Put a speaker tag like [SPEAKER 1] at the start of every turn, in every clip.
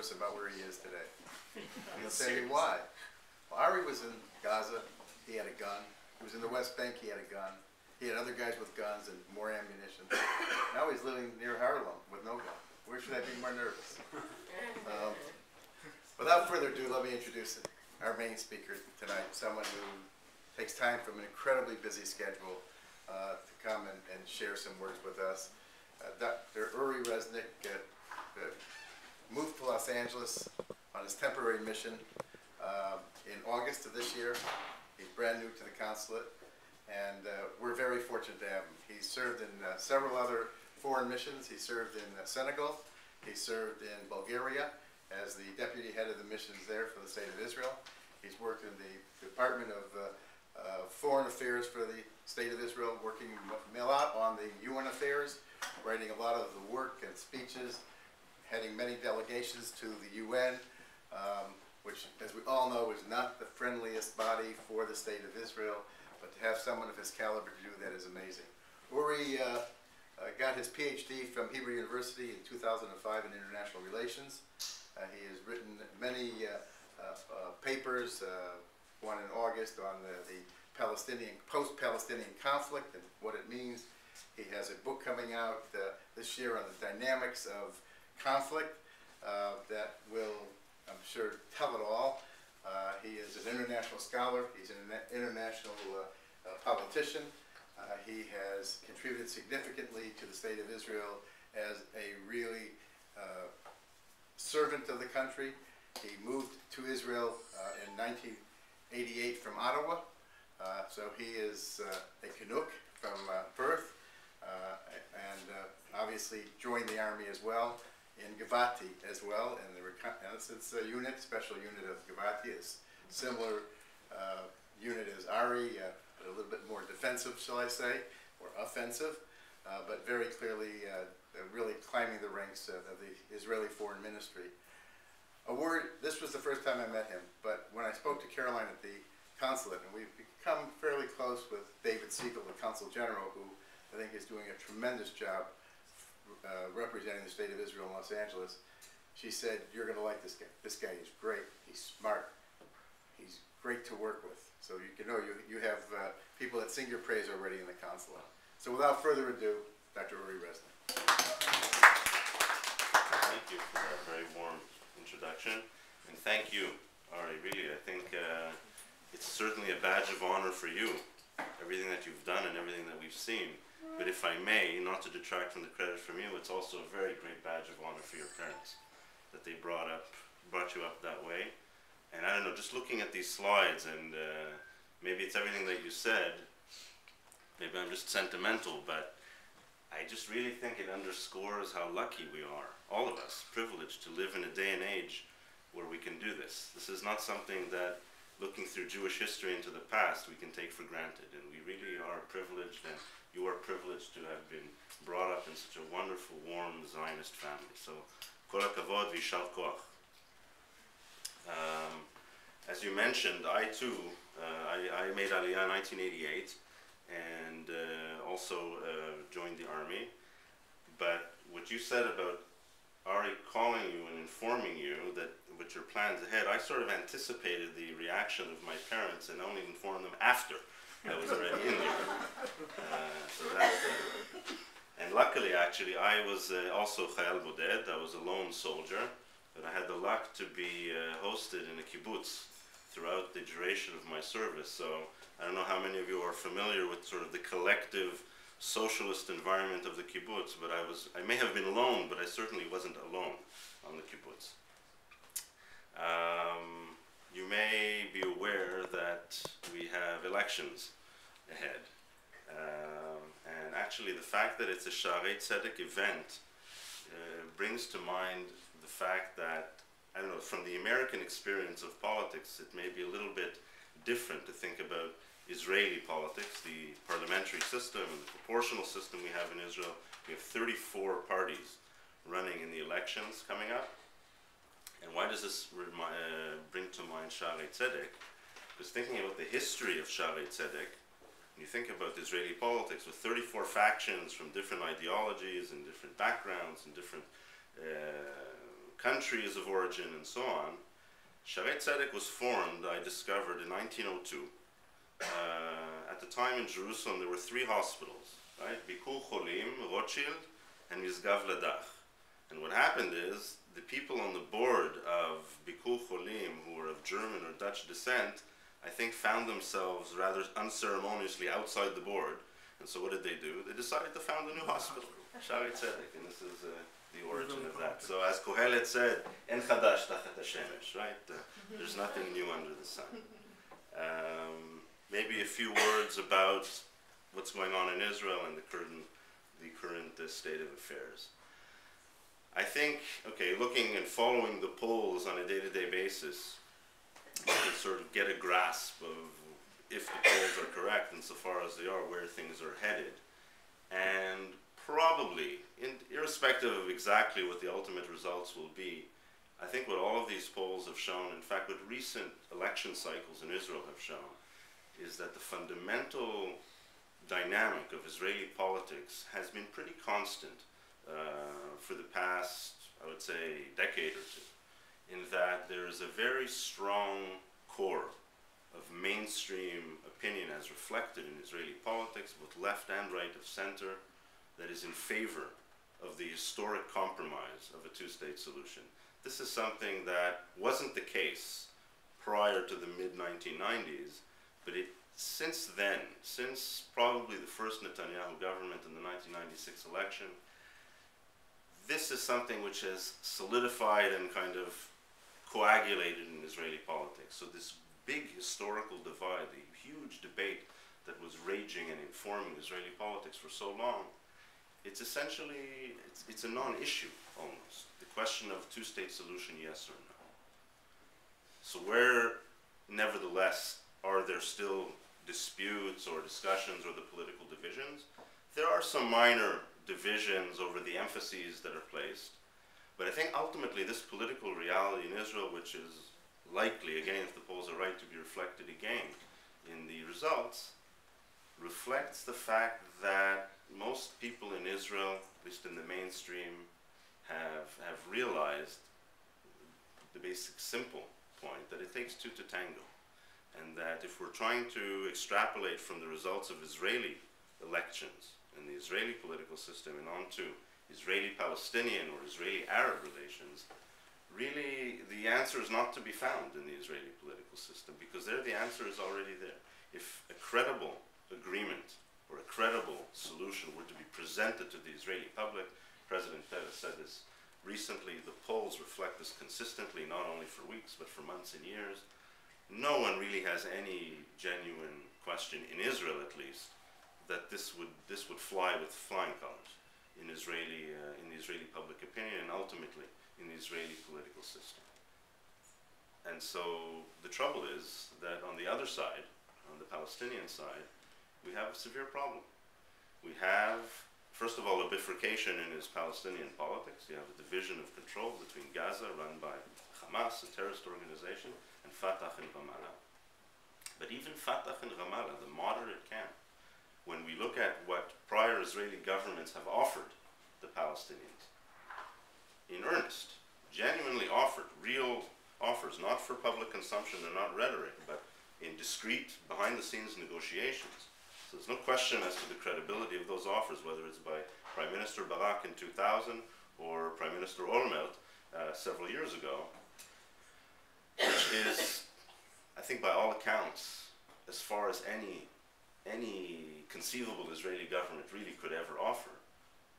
[SPEAKER 1] nervous about where he is today. And he'll say, why? Well, Ari was in Gaza, he had a gun. He was in the West Bank, he had a gun. He had other guys with guns and more ammunition. Now he's living near Harlem with no gun. Where should I be more nervous? Without further ado, let me introduce our main speaker tonight, someone who takes time from an incredibly busy schedule to come and share some words with us. Dr. Resnick moved to Los Angeles on his temporary mission in August of this year. He's brand new to the consulate, and we're very fortunate to have him. He served in several other foreign missions. He served in Senegal. He served in Bulgaria as the deputy head of the missions there for the state of Israel. He's worked in the Department of Foreign Affairs for the state of Israel, working a lot on the UN affairs, writing a lot of the work and speeches, heading many delegations to the UN, which, as we all know, is not the friendliest body for the state of Israel, but to have someone of his caliber to do that is amazing. Uri got his PhD from Hebrew University in 2005 in International Relations. He has written many papers, one in August on the post-Palestinian conflict and what it means. He has a book coming out this year on the dynamics of conflict that will, I'm sure, tell it all. He is an international scholar. He's an international politician. He has contributed significantly to the state of Israel as a really servant of the country. He moved to Israel in 1988 from Ottawa. So he is a Canuck from birth, and obviously joined the Army as well, in Givati as well, and the reconnaissance unit, special unit of Givati is similar unit as Ari, but a little bit more defensive, shall I say, or offensive, but very clearly really climbing the ranks of the Israeli Foreign Ministry. This was the first time I met him, but when I spoke to Caroline at the consulate, and we've become fairly close with David Siegel, the Consul General, who I think is doing a tremendous job representing the state of Israel in Los Angeles, she said, you're going to like this guy. This guy is great. He's smart. He's great to work with. So you can know you have people that sing your praise already in the consulate. So without further ado, Dr. Uri Resnick.
[SPEAKER 2] Thank you for that very warm introduction. And thank you, Ari, really. I think it's certainly a badge of honor for you, everything that you've done and everything that we've seen. But if I may, not to detract from the credit from you, it's also a very great badge of honor for your parents, that they brought you up that way. And I don't know, just looking at these slides, and maybe it's everything that you said, maybe I'm just sentimental, but I just really think it underscores how lucky we are, all of us, privileged to live in a day and age where we can do this. This is not something that, looking through Jewish history into the past, we can take for granted. And we really are privileged, and you are privileged to have been brought up in such a wonderful, warm Zionist family. So, kol hakavod v'yishar koach. As you mentioned, I too, I made Aliyah in 1988, and also joined the Army. But what you said about Ari calling you and informing you that with your plans ahead, I sort of anticipated the reaction of my parents and only informed them after I was already in there. And luckily, actually, I was also Chayal Boded. I was a lone soldier, but I had the luck to be hosted in a kibbutz throughout the duration of my service. So I don't know how many of you are familiar with sort of the collective socialist environment of the kibbutz, but I may have been alone, but I certainly wasn't alone on the kibbutz. You may be aware that we have elections ahead. And actually the fact that it's a Shaare Zedek event brings to mind the fact that, I don't know, from the American experience of politics, it may be a little bit different to think about Israeli politics, the parliamentary system and the proportional system we have in Israel. We have 34 parties running in the elections coming up. And why does this bring to mind Shaare Zedek? Because thinking about the history of Shaare Zedek, when you think about Israeli politics with 34 factions from different ideologies and different backgrounds and different countries of origin, and so on. Shaare Zedek was formed, I discovered, in 1902. At the time in Jerusalem, there were 3 hospitals, right? Bikur Cholim, Rothschild, and Mizgav Ladach. And what happened is, the people on the board of Bikur Cholim, who were of German or Dutch descent, I think found themselves rather unceremoniously outside the board. And so what did they do? They decided to found a new hospital, Shaare Zedek, and this is the origin of that. So as Kohelet said, En chadash tachat hashemesh, right? There's nothing new under the sun. Maybe a few words about what's going on in Israel and the current state of affairs. I think, okay, looking and following the polls on a day-to-day basis, you can sort of get a grasp of if the polls are correct insofar as they are, where things are headed. And probably, irrespective of exactly what the ultimate results will be, I think what all of these polls have shown, in fact what recent election cycles in Israel have shown, is that the fundamental dynamic of Israeli politics has been pretty constant for the past, I would say, decade or two, in that there is a very strong core of mainstream opinion as reflected in Israeli politics, both left and right of center, that is in favor of the historic compromise of a two-state solution. This is something that wasn't the case prior to the mid-1990s, but since then, since probably the first Netanyahu government in the 1996 election, this is something which has solidified and kind of coagulated in Israeli politics. So this big historical divide, the huge debate that was raging and informing Israeli politics for so long, it's essentially, it's a non-issue almost. The question of two-state solution, yes or no. So where, nevertheless, are there still disputes or discussions or the political divisions? There are some minor divisions over the emphases that are placed, but I think ultimately this political reality in Israel, which is likely, again, if the polls are right, to be reflected again in the results, reflects the fact that most people in Israel, at least in the mainstream, have realized the basic simple point that it takes 2 to tango, and that if we're trying to extrapolate from the results of Israeli elections and the Israeli political system and onto Israeli-Palestinian or Israeli-Arab relations, really the answer is not to be found in the Israeli political system, because there the answer is already there. If a credible agreement or a credible solution were to be presented to the Israeli public, President Peres said this recently, the polls reflect this consistently, not only for weeks but for months and years. No one really has any genuine question, in Israel at least, that this would fly with flying colors in the Israeli public opinion and ultimately in the Israeli political system. And so the trouble is that on the other side, on the Palestinian side, we have a severe problem. We have, first of all, a bifurcation in his Palestinian politics. You have a division of control between Gaza, run by Hamas, a terrorist organization, and Fatah in Ramallah. But even Fatah in Ramallah, the moderate camp, when we look at what prior Israeli governments have offered the Palestinians, in earnest, genuinely offered, real offers, not for public consumption and not rhetoric, but in discreet, behind-the-scenes negotiations. So there's no question as to the credibility of those offers, whether it's by Prime Minister Barak in 2000 or Prime Minister Olmert several years ago, which is, I think by all accounts, as far as any conceivable Israeli government really could ever offer.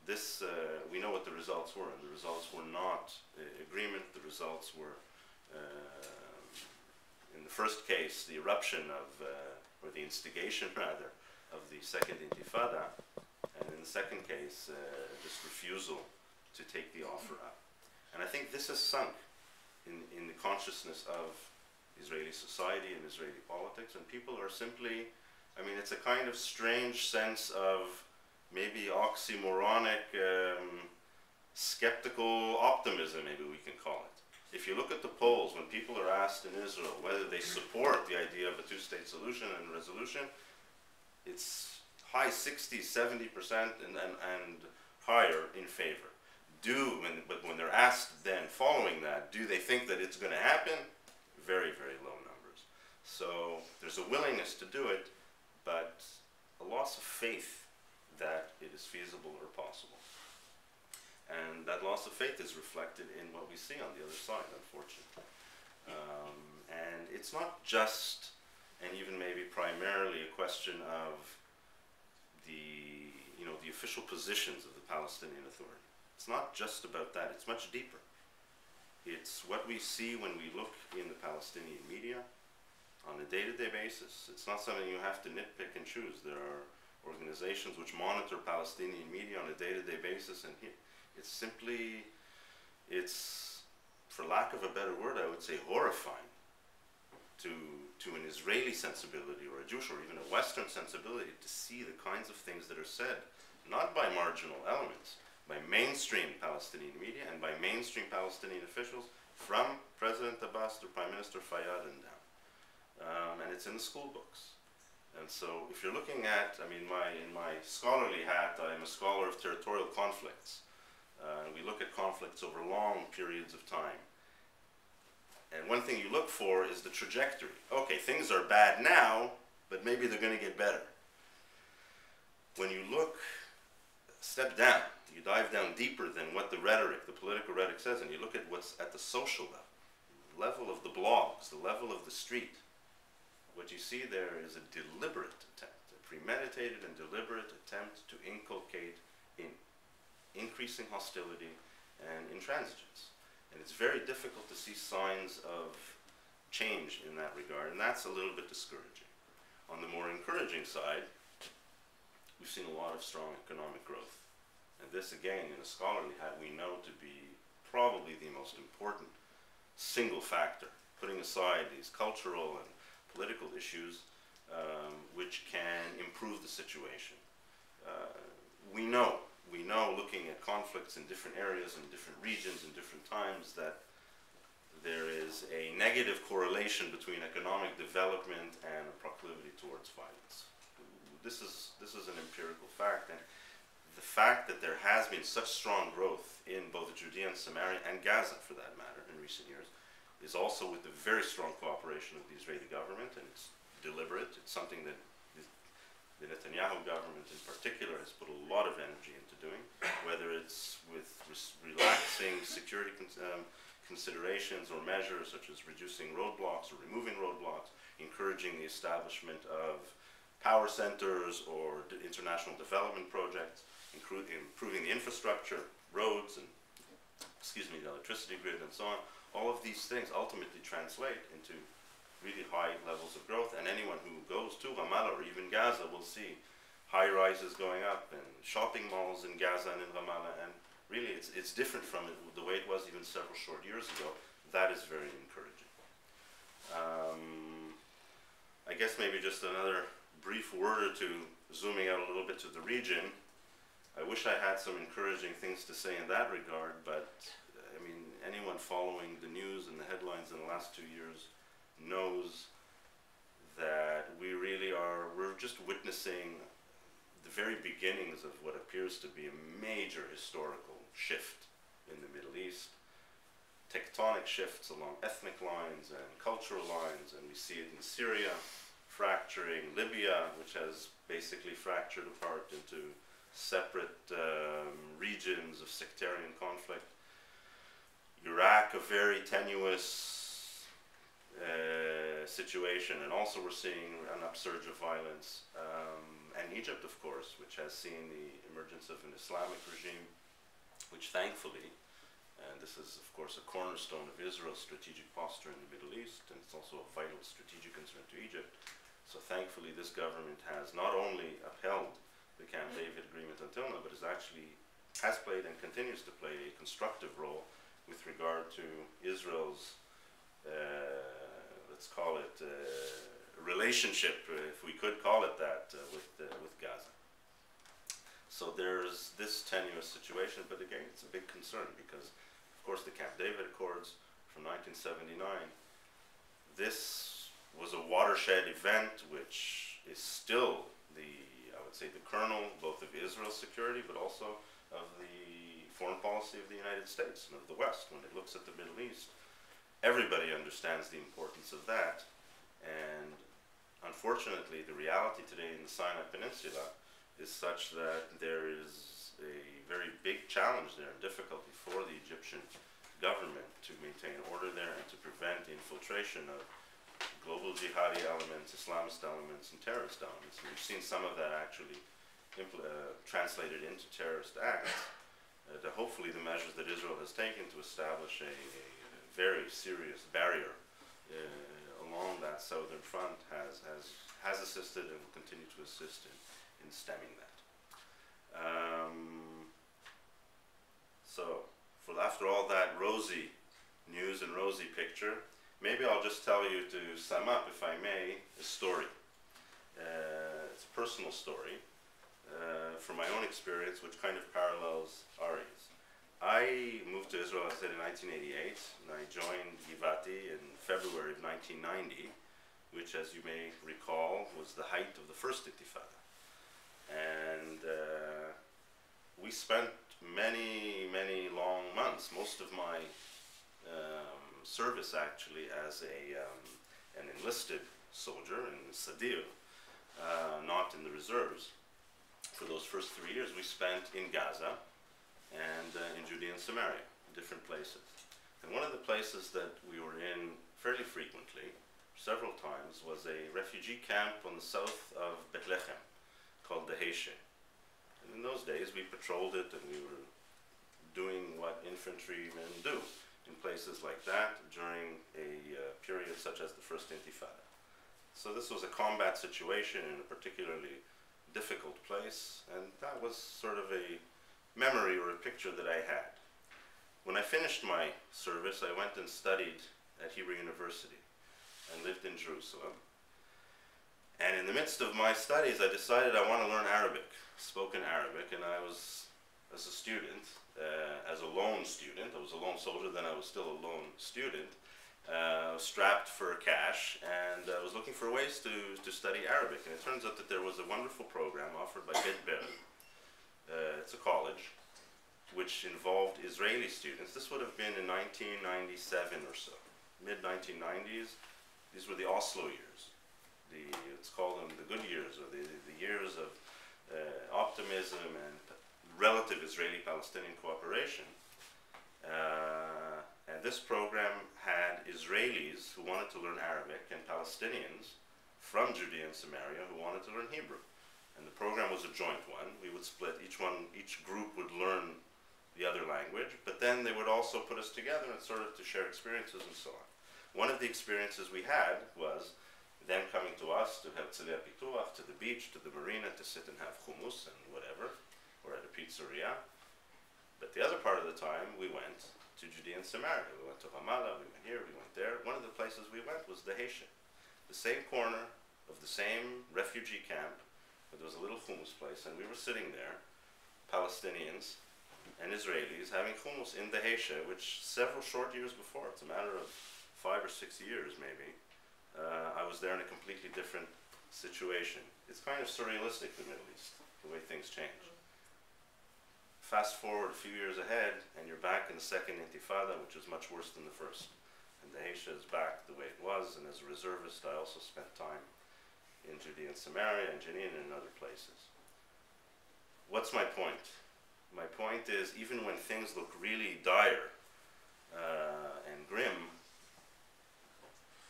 [SPEAKER 2] This, we know what the results were, and the results were not agreement. The results were, in the first case, the eruption of, or the instigation rather, of the Second Intifada, and in the second case, this refusal to take the offer up. And I think this has sunk in the consciousness of Israeli society and Israeli politics, and people are simply, I mean, it's a kind of strange sense of maybe oxymoronic, skeptical optimism, maybe we can call it. If you look at the polls, when people are asked in Israel whether they support the idea of a two-state solution and resolution, it's high 60s, 70% and higher in favor. but when they're asked then following that, do they think that it's going to happen? Very, very low numbers. So there's a willingness to do it, but a loss of faith that it is feasible or possible. And that loss of faith is reflected in what we see on the other side, unfortunately. And it's not just, and even maybe primarily, a question of the official positions of the Palestinian Authority. It's not just about that, it's much deeper. It's what we see when we look in the Palestinian media on a day-to-day basis. It's not something you have to nitpick and choose. There are organizations which monitor Palestinian media on a day-to-day basis, and it's simply, for lack of a better word, I would say horrifying to an Israeli sensibility or a Jewish or even a Western sensibility to see the kinds of things that are said, not by marginal elements, by mainstream Palestinian media and by mainstream Palestinian officials, from President Abbas to Prime Minister Fayyad and down. And it's in the school books. And so if you're looking at, in my scholarly hat, I am a scholar of territorial conflicts. And we look at conflicts over long periods of time. And one thing you look for is the trajectory. Okay, things are bad now, but maybe they're going to get better. When you look, step down, you dive down deeper than what the rhetoric, the political rhetoric says, and you look at what's at the social level of the blogs, the level of the street. What you see there is a deliberate attempt, a premeditated and deliberate attempt to inculcate increasing hostility and intransigence. And it's very difficult to see signs of change in that regard, and that's a little bit discouraging. On the more encouraging side, we've seen a lot of strong economic growth. And this, again, in a scholarly hat, we know to be probably the most important single factor, putting aside these cultural and political issues, which can improve the situation. We know, looking at conflicts in different areas, in different regions, in different times, that there is a negative correlation between economic development and a proclivity towards violence. This is an empirical fact, and the fact that there has been such strong growth in both Judea and Samaria, and Gaza for that matter, in recent years, is also with the very strong cooperation of the Israeli government, and it's deliberate. It's something that the Netanyahu government in particular has put a lot of energy into doing, whether it's with relaxing security considerations or measures such as reducing roadblocks or removing roadblocks, encouraging the establishment of power centers or international development projects, improving the infrastructure, roads, and the electricity grid and so on. All of these things ultimately translate into really high levels of growth, and anyone who goes to Ramallah or even Gaza will see high rises going up and shopping malls in Gaza and in Ramallah, and really it's different from the way it was even several short years ago. That is very encouraging. I guess maybe just another brief word or two, zooming out a little bit to the region. I wish I had some encouraging things to say in that regard, but anyone following the news and the headlines in the last 2 years knows that we're just witnessing the very beginnings of what appears to be a major historical shift in the Middle East. Tectonic shifts along ethnic lines and cultural lines, and we see it in Syria, fracturing Libya, which has basically fractured apart into separate regions of sectarian conflict. Iraq, a very tenuous situation, and also we're seeing an upsurge of violence. And Egypt, of course, which has seen the emergence of an Islamic regime, which thankfully, and this is of course a cornerstone of Israel's strategic posture in the Middle East, and it's also a vital strategic concern to Egypt. So thankfully this government has not only upheld the Camp David agreement until now, but has played and continues to play a constructive role with regard to Israel's, let's call it, relationship, if we could call it that, with Gaza. So there's this tenuous situation, but again, it's a big concern because, of course, the Camp David Accords from 1979, this was a watershed event which is still I would say, the kernel both of Israel's security, but also of the foreign policy of the United States and of the West. When it looks at the Middle East, everybody understands the importance of that. And unfortunately, the reality today in the Sinai Peninsula is such that there is a very big challenge there and difficulty for the Egyptian government to maintain order there and to prevent the infiltration of global jihadi elements, Islamist elements, and terrorist elements. And we've seen some of that actually translated into terrorist acts. Hopefully the measures that Israel has taken to establish a very serious barrier along that southern front has assisted and will continue to assist in stemming that. So, after all that rosy news and rosy picture, maybe I'll just tell you, to sum up, if I may, a story. It's a personal story from my own experience, which kind of parallels Ari's. I moved to Israel, as I said, in 1988, and I joined Givati in February of 1990, which, as you may recall, was the height of the first Intifada. And we spent many, many long months, most of my service actually as an enlisted soldier in Sadir, not in the reserves. For those first 3 years we spent in Gaza and in Judea and Samaria, different places. And one of the places that we were in fairly frequently, several times, was a refugee camp on the south of Bethlehem called the Heishe. And in those days we patrolled it, and we were doing what infantrymen do in places like that during a period such as the First Intifada. So this was a combat situation in a particularly difficult place, and that was sort of a memory or a picture that I had. When I finished my service, I went and studied at Hebrew University and lived in Jerusalem. And in the midst of my studies, I decided I want to learn Arabic, spoken Arabic, and I was, as a student, as a lone student, I was a lone soldier, then I was still a lone student, strapped for cash, and I was looking for ways to study Arabic. And it turns out that there was a wonderful program offered by Bet Ber. It's a college which involved Israeli students. This would have been in 1997 or so, mid-1990s. These were the Oslo years. Let's call them the good years, or the years of optimism and relative Israeli-Palestinian cooperation. And this program had Israelis who wanted to learn Arabic and Palestinians from Judea and Samaria who wanted to learn Hebrew. And the program was a joint one. We would split, each group would learn the other language, but then they would also put us together and sort of to share experiences and so on. One of the experiences we had was them coming to us to have tzedek pituach, to the beach, to the marina, to sit and have hummus and whatever, or at a pizzeria. But the other part of the time, we went to Judea and Samaria. We went to Ramallah, we went here, we went there. One of the places we went was the Heishe, the same corner of the same refugee camp, where there was a little hummus place, and we were sitting there, Palestinians and Israelis, having hummus in the Heishe, which several short years before, it's a matter of 5 or 6 years maybe, I was there in a completely different situation. It's kind of surrealistic, the Middle East, the way things change. Fast forward a few years ahead, and you're back in the second Intifada, which is much worse than the first. And the Heishe is back the way it was, and as a reservist, I also spent time in Judea and Samaria, and Jenin, and in other places. What's my point? My point is, even when things look really dire and grim,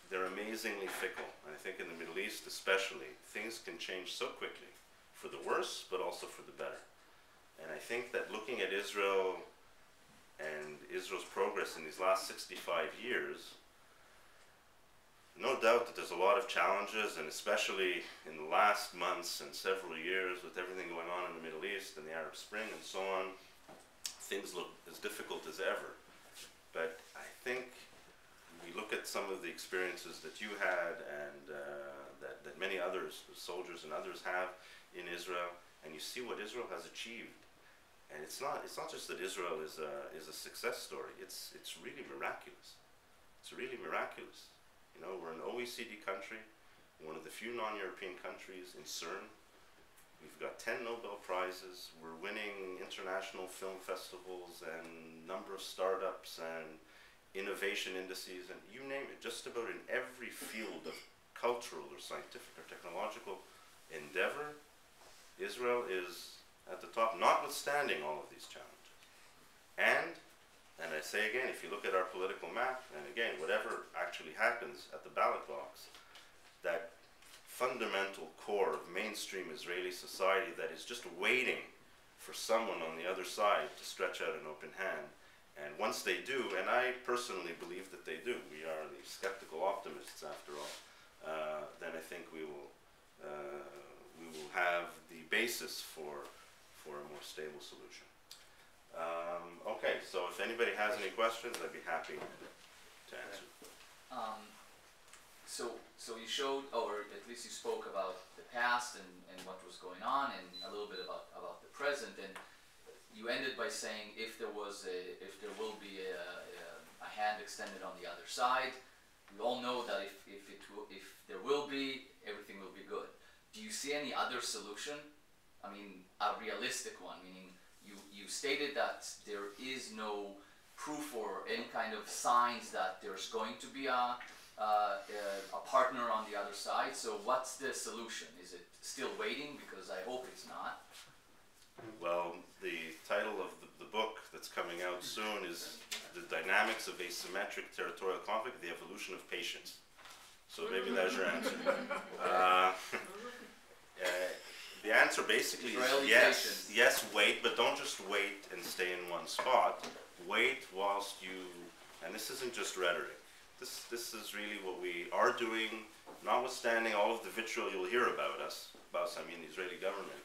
[SPEAKER 2] they're amazingly fickle. And I think in the Middle East especially, things can change so quickly, for the worse, but also for the better. And I think that looking at Israel and Israel's progress in these last 65 years, no doubt that there's a lot of challenges, and especially in the last months and several years with everything going on in the Middle East and the Arab Spring and so on, things look as difficult as ever. But I think we look at some of the experiences that you had and that many others, soldiers and others, have in Israel, and you see what Israel has achieved. And it's not just that Israel is a success story. It's really miraculous. It's really miraculous. You know, we're an OECD country, one of the few non-European countries in CERN. We've got 10 Nobel Prizes. We're winning international film festivals and number of startups and innovation indices and you name it. Just about in every field of cultural or scientific or technological endeavor, Israel is at the top, notwithstanding all of these challenges. And I say again, if you look at our political map, and again, whatever actually happens at the ballot box, that fundamental core of mainstream Israeli society that is just waiting for someone on the other side to stretch out an open hand. And once they do, and I personally believe that they do, we are the skeptical optimists after all, then I think we will have the basis for a more stable solution. Okay, so if anybody has any questions, I'd be happy to answer.
[SPEAKER 3] So you showed, or at least you spoke about the past and what was going on, and a little bit about the present, and you ended by saying if there will be a hand extended on the other side, we all know that if there will be, everything will be good. Do you see any other solution? I mean, a realistic one, meaning you stated that there is no proof or any kind of signs that there's going to be a partner on the other side. So what's the solution? Is it still waiting? Because I hope it's not.
[SPEAKER 2] Well, the title of the book that's coming out soon is The Dynamics of Asymmetric Territorial Conflict, The Evolution of Patience. So maybe that's your answer. The answer basically is yes. Yes, wait, but don't just wait and stay in one spot. Wait whilst you, and this isn't just rhetoric. This is really what we are doing, notwithstanding all of the vitriol you'll hear about us, I mean the Israeli government,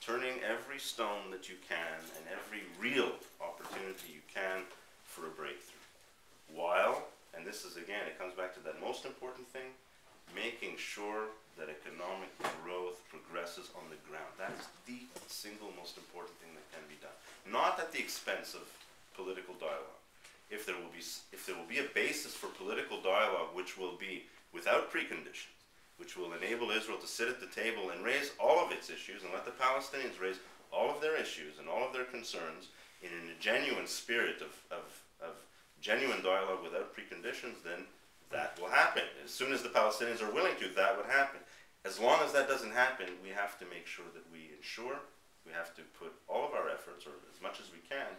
[SPEAKER 2] turning every stone that you can and every real opportunity you can for a breakthrough. While, and this is again, it comes back to that most important thing, making sure that economic growth progresses on the ground. That is the single most important thing that can be done. Not at the expense of political dialogue. If there will be a basis for political dialogue which will be without preconditions, which will enable Israel to sit at the table and raise all of its issues and let the Palestinians raise all of their issues and all of their concerns in a genuine spirit of genuine dialogue without preconditions, then that will happen. As soon as the Palestinians are willing to, that would happen. As long as that doesn't happen, we have to make sure that we have to put all of our efforts, or as much as we can,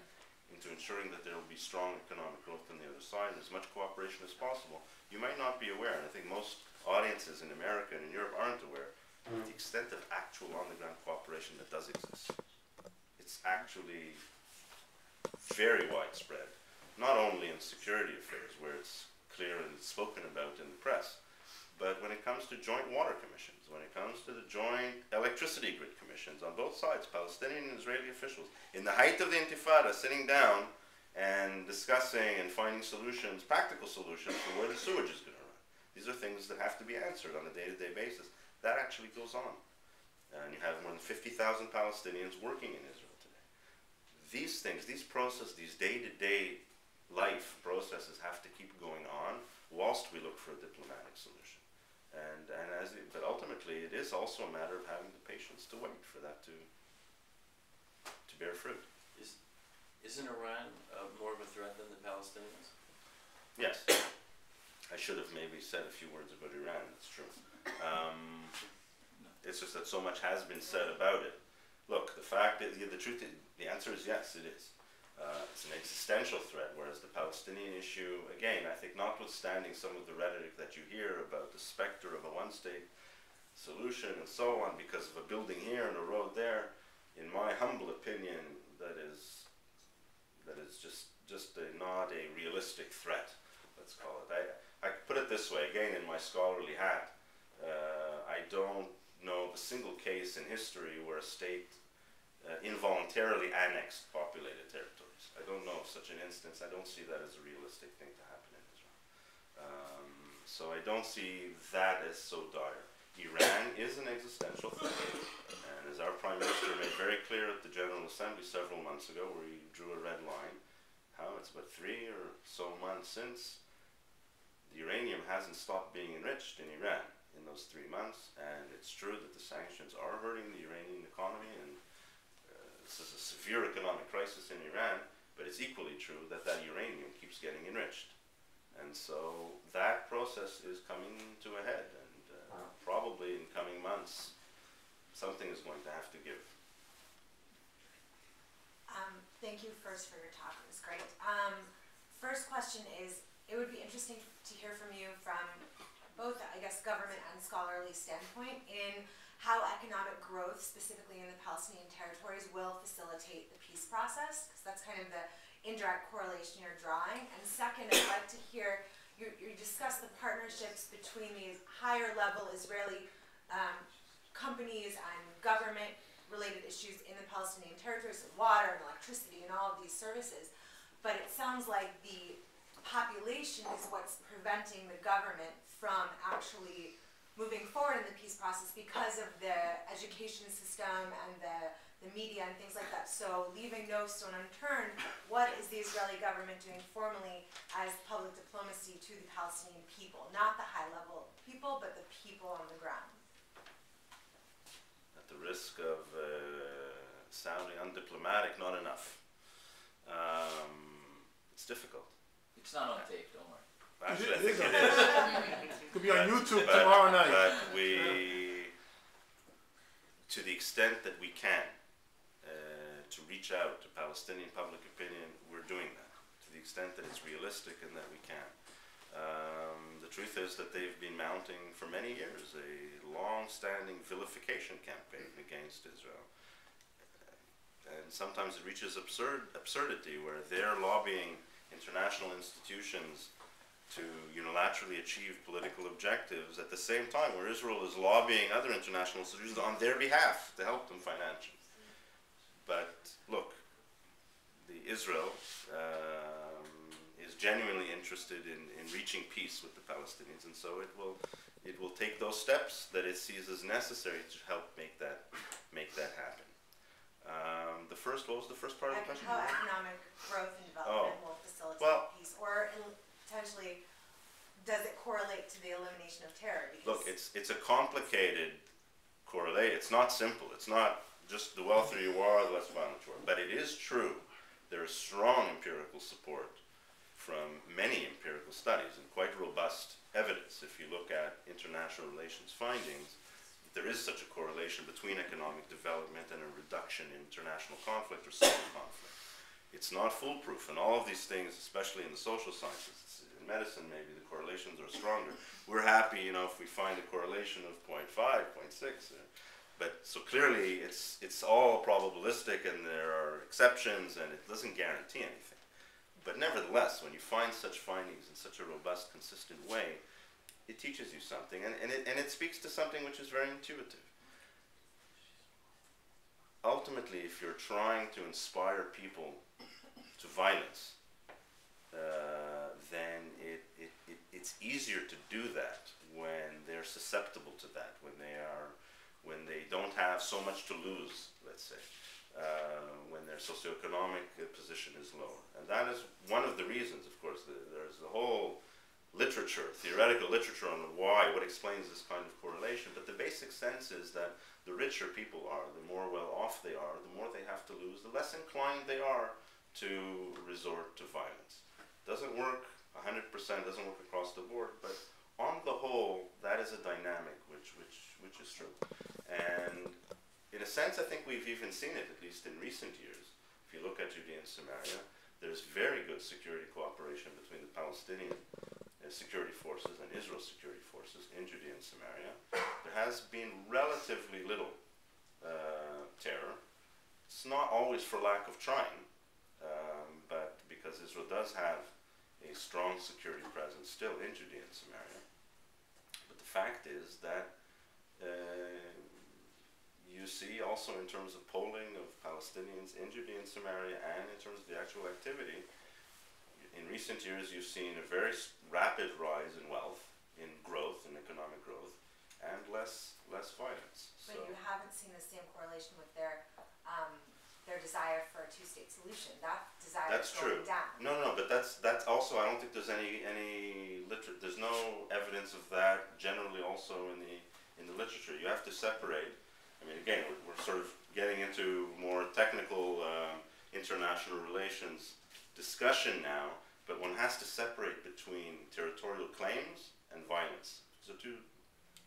[SPEAKER 2] into ensuring that there will be strong economic growth on the other side and as much cooperation as possible. You might not be aware, and I think most audiences in America and in Europe aren't aware, of the extent of actual on-the-ground cooperation that does exist. It's actually very widespread, not only in security affairs, where it's clear and spoken about in the press, but when it comes to joint water commissions, when it comes to the joint electricity grid commissions on both sides, Palestinian and Israeli officials, in the height of the Intifada, sitting down and discussing and finding solutions, practical solutions for where the sewage is going to run. These are things that have to be answered on a day-to-day basis. That actually goes on. And you have more than 50,000 Palestinians working in Israel today. These things, these processes, these day-to-day life processes have to keep going on whilst we look for a diplomatic solution. But ultimately, it is also a matter of having the patience to wait for that to bear fruit.
[SPEAKER 4] Isn't Iran more of a threat than the Palestinians?
[SPEAKER 2] Yes. I should have maybe said a few words about Iran, that's true. It's just that so much has been said about it. Look, the truth is, the answer is yes, it is. It's an existential threat, whereas the Palestinian issue, again, I think notwithstanding some of the rhetoric that you hear about the specter of a one-state solution and so on, because of a building here and a road there, in my humble opinion, that is just not a realistic threat, let's call it. I put it this way, again, in my scholarly hat, I don't know of a single case in history where a state involuntarily annexed populated territories. I don't know of such an instance. I don't see that as a realistic thing to happen in Israel. So I don't see that as so dire. Iran is an existential threat, and as our Prime Minister made very clear at the General Assembly several months ago, where he drew a red line, it's about 3 or so months since, the uranium hasn't stopped being enriched in Iran. in those 3 months, and it's true that the sanctions are hurting the Iranian economy, and this is a severe economic crisis in Iran, but it's equally true that that uranium keeps getting enriched. And so that process is coming to a head, and probably in coming months, something is going to have to give.
[SPEAKER 5] Thank you first for your talk, it was great. First question is, it would be interesting to hear from you from both, I guess, government and scholarly standpoint in how economic growth, specifically in the Palestinian territories, will facilitate the peace process, because that's kind of the indirect correlation you're drawing. And second, I'd like to hear, you discuss the partnerships between these higher level Israeli companies and government-related issues in the Palestinian territories, water and electricity and all of these services. But it sounds like the population is what's preventing the government from actually moving forward in the peace process because of the education system and the media and things like that. So leaving no stone unturned, what is the Israeli government doing formally as public diplomacy to the Palestinian people? Not the high-level people, but the people on the ground.
[SPEAKER 2] At the risk of sounding undiplomatic, not enough. It's difficult.
[SPEAKER 3] It's not on tape, don't worry.
[SPEAKER 2] Actually, I think it is.
[SPEAKER 6] It could be on YouTube tomorrow night.
[SPEAKER 2] But we, to the extent that we can, to reach out to Palestinian public opinion, we're doing that. To the extent that it's realistic and that we can. The truth is that they've been mounting for many years a long-standing vilification campaign against Israel. And sometimes it reaches absurdity, where they're lobbying international institutions to unilaterally achieve political objectives at the same time where Israel is lobbying other international institutions on their behalf to help them financially. But look, Israel is genuinely interested in reaching peace with the Palestinians, and so it will take those steps that it sees as necessary to help make that happen. What was the first part of the question?
[SPEAKER 5] How economic growth and development will facilitate peace, or potentially, does it correlate to the elimination of terror? Because
[SPEAKER 2] look, it's a complicated correlate. It's not simple. It's not just the wealthier you are, the less violent you are. But it is true. There is strong empirical support from many empirical studies and quite robust evidence. If you look at international relations findings, there is such a correlation between economic development and a reduction in international conflict or civil conflict. It's not foolproof, and all of these things, especially in the social sciences, in medicine maybe the correlations are stronger. We're happy, if we find a correlation of 0.5, 0.6. But so clearly it's all probabilistic, and there are exceptions, and it doesn't guarantee anything. But nevertheless, when you find such findings in such a robust, consistent way, it teaches you something, and it speaks to something which is very intuitive. Ultimately, if you're trying to inspire people to violence, then it's easier to do that when they're susceptible to that, when they don't have so much to lose, let's say, when their socioeconomic position is lower. And that is one of the reasons, of course. There's a whole literature, theoretical literature on what explains this kind of correlation, but the basic sense is that the richer people are, the more well off they are, the more they have to lose, the less inclined they are to resort to violence. Doesn't work 100%, doesn't work across the board, but on the whole, that is a dynamic which is true. And in a sense, I think we've even seen it, at least in recent years. If you look at Judea and Samaria, there's very good security cooperation between the Palestinian security forces and Israel's security forces in Judea and Samaria. There has been relatively little terror. It's not always for lack of trying, but because Israel does have a strong security presence still in Judea and Samaria. But the fact is that you see also in terms of polling of Palestinians in Judea and Samaria and in terms of the actual activity, in recent years you've seen a very rapid rise in wealth, in growth, in economic growth, and less violence.
[SPEAKER 5] But you haven't seen the same correlation with their desire for a two-state solution. That desire is going down.
[SPEAKER 2] No, but that's also, I don't think there's any there's no evidence of that generally also in the literature. You have to separate. I mean, again, we're sort of getting into more technical international relations discussion now, but one has to separate between territorial claims and violence. So two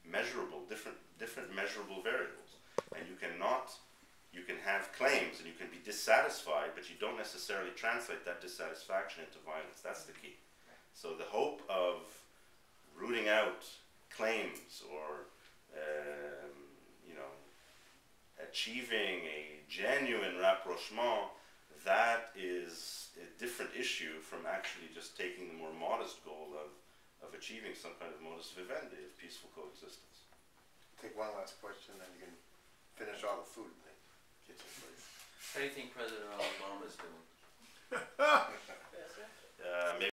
[SPEAKER 2] measurable, different measurable variables. And you can have claims and you can be dissatisfied, but you don't necessarily translate that dissatisfaction into violence. That's the key. So the hope of rooting out claims or achieving a genuine rapprochement, that is a different issue from actually just taking the more modest goal of achieving some kind of modus vivendi of peaceful coexistence.
[SPEAKER 1] Take one last question, and you can finish all the food in the kitchen, please.
[SPEAKER 4] How do you think President Obama is doing?
[SPEAKER 2] Maybe